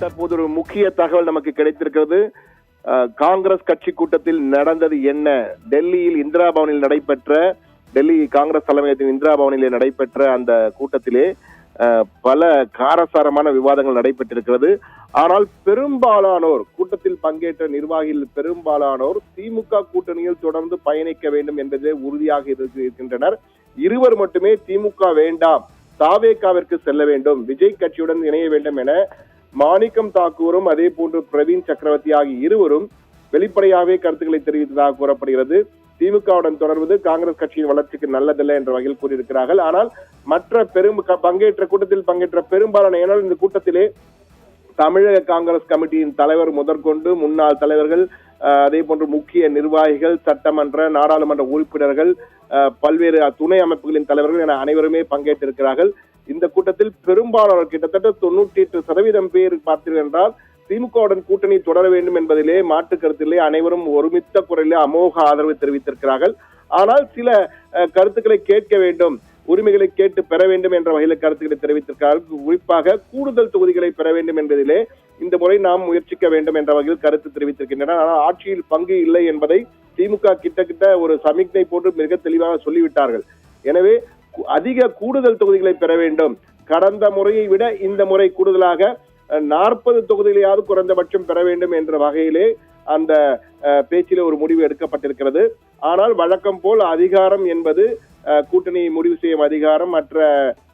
தற்போது ஒரு முக்கிய தகவல் நமக்கு கிடைத்திருக்கிறது. காங்கிரஸ் கட்சி கூட்டத்தில் நடந்தது என்ன? டெல்லியில் இந்திரா பவனில் நடைபெற்ற, டெல்லி காங்கிரஸ் தலைமையகத்தின் இந்திரா பவனில் நடைபெற்ற அந்த கூட்டத்திலே பல காரசாரமான விவாதங்கள் நடைபெற்றிருக்கிறது. ஆனால் பெரும்பாலானோர், கூட்டத்தில் பங்கேற்ற நிர்வாகிகள் பெரும்பாலானோர் திமுக கூட்டணியில் தொடர்ந்து பயணிக்க வேண்டும் என்பதிலே உறுதியாக இருக்கின்றனர். இருவர் மட்டுமே திமுக வேண்டாம், தாவேகாவிற்கு செல்ல வேண்டும், விஜய் கட்சியுடன் இணைய வேண்டும் என மாணிக்கம் தாக்கூரும் அதே போன்று பிரவீன் சக்கரவர்த்தி ஆகிய இருவரும் வெளிப்படையாகவே கருத்துக்களை தெரிவித்ததாக கூறப்படுகிறது. திமுகவுடன் தொடர்வது காங்கிரஸ் கட்சியின் வளர்ச்சிக்கு நல்லதல்ல என்ற வகையில் கூறியிருக்கிறார்கள். ஆனால் மற்ற கூட்டத்தில் பங்கேற்ற பெரும்பாலான, ஏனால் இந்த கூட்டத்திலே தமிழக காங்கிரஸ் கமிட்டியின் தலைவர் முதற்கொண்டு முன்னாள் தலைவர்கள், அதே போன்று முக்கிய நிர்வாகிகள், சட்டமன்ற நாடாளுமன்ற உறுப்பினர்கள், பல்வேறு துணை அமைப்புகளின் தலைவர்கள் என அனைவருமே பங்கேற்றிருக்கிறார்கள். இந்த கூட்டத்தில் பெரும்பாலானோர், கிட்டத்தட்ட 98% பேர் பார்த்தீர்கள் என்றால் திமுகவுடன் கூட்டணி தொடர வேண்டும் என்பதிலே மாற்று கருத்திலே அனைவரும் ஒருமித்த குரலிலே அமோக ஆதரவு தெரிவித்திருக்கிறார்கள். ஆனால் சில கருத்துக்களை கேட்க வேண்டும், உரிமைகளை கேட்டு பெற வேண்டும் என்ற வகையில் கருத்துக்களை தெரிவித்திருக்கிறார்கள். குறிப்பாக கூடுதல் தொகுதிகளை பெற வேண்டும் என்பதிலே இந்த முறை நாம் முயற்சிக்க வேண்டும் என்ற வகையில் கருத்து தெரிவித்திருக்கின்றனர். ஆனால் ஆட்சியில் பங்கு இல்லை என்பதை திமுக கிட்ட ஒரு சமிக்ஞை போன்று மிக தெளிவாக சொல்லிவிட்டார்கள். எனவே அதிக கூடுதல் தொகுதிகளை பெற வேண்டும். கடந்த முறையை விட இந்த முறை கூடுதலாக 40 தொகுதிகளையாவது குறைந்தபட்சம் பெற வேண்டும் என்ற வகையிலே அந்த பேச்சிலே ஒரு முடிவு எடுக்கப்பட்டிருக்கிறது. ஆனால் வழக்கம் போல் அதிகாரம் என்பது, கூட்டணி முடிவு செய்யும் அதிகாரம், மற்ற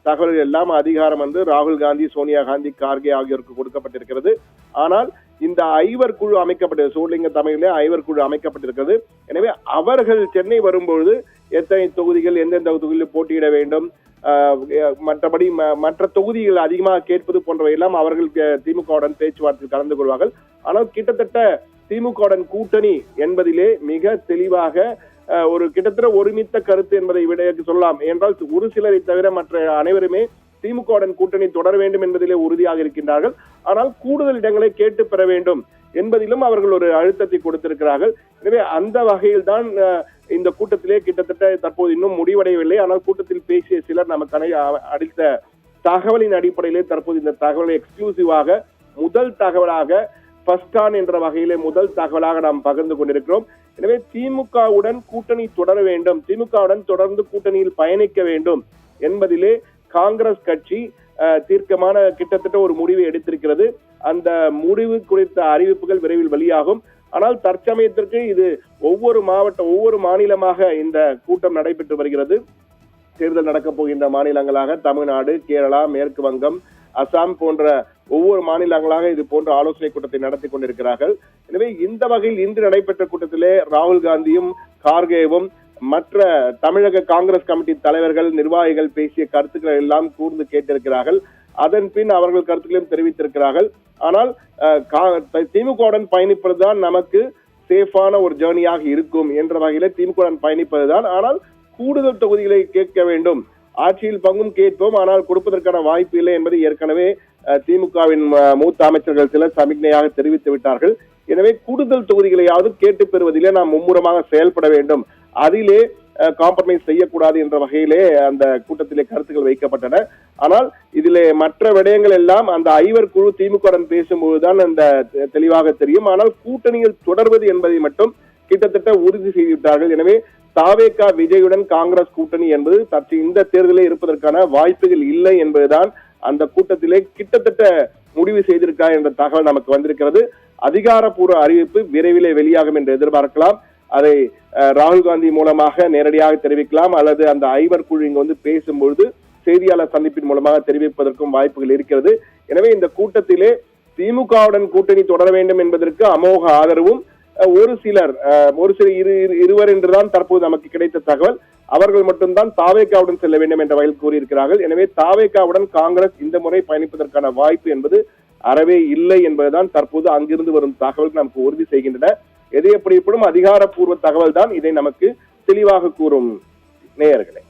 தகவல்கள் எல்லாம் அதிகாரம் ராகுல் காந்தி, சோனியா காந்தி, கார்கே ஆகியோருக்கு கொடுக்கப்பட்டிருக்கிறது. ஆனால் இந்த ஐவர் குழு அமைக்கப்பட்டது, சோழிங்க தமிழிலே ஐவர் குழு அமைக்கப்பட்டிருக்கிறது. எனவே அவர்கள் சென்னை வரும்பொழுது எத்தனை தொகுதிகள், எந்தெந்த தொகுதியில் போட்டியிட வேண்டும், மற்றபடி மற்ற தொகுதிகள் அதிகமாக கேட்பது போன்றவை எல்லாம் அவர்கள் திமுகவுடன் பேச்சுவார்த்தையில் கலந்து கொள்வார்கள். ஆனால் கிட்டத்தட்ட திமுகவுடன் கூட்டணி என்பதிலே மிக தெளிவாக ஒரு கிட்டத்தட்ட ஒருமித்த கருத்து என்பதை விட சொல்லலாம். என்றால் ஒரு சிலரை தவிர மற்ற அனைவருமே திமுகவுடன் கூட்டணி தொடர வேண்டும் என்பதிலே உறுதியாக இருக்கின்றார்கள். ஆனால் கூடுதல் இடங்களை கேட்டு பெற வேண்டும் என்பதிலும் அவர்கள் ஒரு அழுத்தத்தை கொடுத்திருக்கிறார்கள். எனவே அந்த வகையில் தான் இந்த கூட்டத்திலே கிட்டத்தட்ட தற்போது இன்னும் முடிவடையவில்லை. ஆனால் கூட்டத்தில் பேசிய சிலர் நமக்கு அளித்த தகவலின் அடிப்படையிலே தற்போது இந்த தகவலை எக்ஸ்க்ளூசிவாக முதல் தகவலாக ஃபர்ஸ்ட் ஆன் என்ற வகையிலே முதல் தகவலாக நாம் பகிர்ந்து கொண்டிருக்கிறோம். எனவே திமுகவுடன் கூட்டணி தொடர வேண்டும், திமுகவுடன் தொடர்ந்து கூட்டணியில் பயணிக்க வேண்டும் என்பதிலே காங்கிரஸ் கட்சி தீர்க்கமான கிட்டத்தட்ட ஒரு முடிவை எடுத்திருக்கிறது. அந்த முடிவு குறித்த அறிவிப்புகள் விரைவில் வெளியாகும். ஆனால் தற்சமயத்திற்கு இது ஒவ்வொரு மாநிலமாக இந்த கூட்டம் நடைபெற்று வருகிறது. தேர்தல் நடக்கப் போகின்ற மாநிலங்களாக தமிழ்நாடு, கேரளா, மேற்கு வங்கம், அசாம் போன்ற ஒவ்வொரு மாநிலங்களாக இது போன்ற ஆலோசனை கூட்டத்தை நடத்தி கொண்டிருக்கிறார்கள். எனவே இந்த வகையில் இன்று நடைபெற்ற கூட்டத்திலே ராகுல் காந்தியும் கார்கேவும் மற்ற தமிழக காங்கிரஸ் கமிட்டி தலைவர்கள், நிர்வாகிகள் பேசிய கருத்துக்களை எல்லாம் கூர்ந்து கேட்டிருக்கிறார்கள். அதன் பின் அவர்கள் கருத்துக்களையும் தெரிவித்திருக்கிறார்கள். ஆனால் திமுகவுடன் பயணிப்பதுதான் நமக்கு சேஃபான ஒரு ஜேர்னியாக இருக்கும் என்ற வகையில திமுகவுடன் பயணிப்பதுதான். ஆனால் கூடுதல் தொகுதிகளை கேட்க வேண்டும், ஆட்சியில் பங்கும் கேட்போம், ஆனால் கொடுப்பதற்கான வாய்ப்பு இல்லை என்பதை ஏற்கனவே திமுகவின் மூத்த அமைச்சர்கள் சிலர் சமிக்ஞையாக தெரிவித்து விட்டார்கள். எனவே கூடுதல் தொகுதிகளையாவது கேட்டு பெறுவதிலே நாம் மும்முரமாக செயல்பட வேண்டும், அதிலே காம்ப்ரமைஸ் செய்யக்கூடாது என்ற வகையிலே அந்த கூட்டத்திலே கருத்துக்கள் வைக்கப்பட்டன. ஆனால் இதிலே மற்ற விடயங்கள் எல்லாம் அந்த ஐவர் குழு திமுகவுடன் பேசும்போதுதான் அந்த தெளிவாக தெரியும். ஆனால் கூட்டணியில் தொடர்வது என்பதை மட்டும் கிட்டத்தட்ட உறுதி செய்துவிட்டார்கள். எனவே தாவேகா விஜயுடன் காங்கிரஸ் கூட்டணி என்பது இந்த தேர்தலில் இருப்பதற்கான வாய்ப்புகள் இல்லை என்பதுதான் அந்த கூட்டத்திலே கிட்டத்தட்ட முடிவு செய்திருக்கார் என்ற தகவல் நமக்கு வந்திருக்கிறது. அதிகாரப்பூர்வ அறிவிப்பு விரைவிலே வெளியாகும் என்று எதிர்பார்க்கலாம். அதை ராகுல் காந்தி மூலமாக நேரடியாக தெரிவிக்கலாம், அல்லது அந்த ஐவர் குழு இங்கு பேசும்பொழுது செய்தியாளர் சந்திப்பின் மூலமாக தெரிவிப்பதற்கும் வாய்ப்புகள் இருக்கிறது. எனவே இந்த கூட்டத்திலே திமுகவுடன் கூட்டணி தொடர வேண்டும் என்பதற்கு அமோக ஆதரவும், ஒரு சிலர் இருவர் என்றுதான் தற்போது நமக்கு கிடைத்த தகவல், அவர்கள் மட்டும்தான் தாவேகாவுடன் செல்ல வேண்டும் என்ற வகையில் கூறியிருக்கிறார்கள். எனவே தாவேகாவுடன் காங்கிரஸ் இந்த முறை பயணிப்பதற்கான வாய்ப்பு என்பது அறவே இல்லை என்பதுதான் தற்போது அங்கிருந்து வரும் தகவல் நமக்கு உறுதி செய்கின்றன. எது எப்படிப்படும் அதிகாரப்பூர்வ தகவல் தான் இதை நமக்கு தெளிவாக கூறும் நேயர்களே.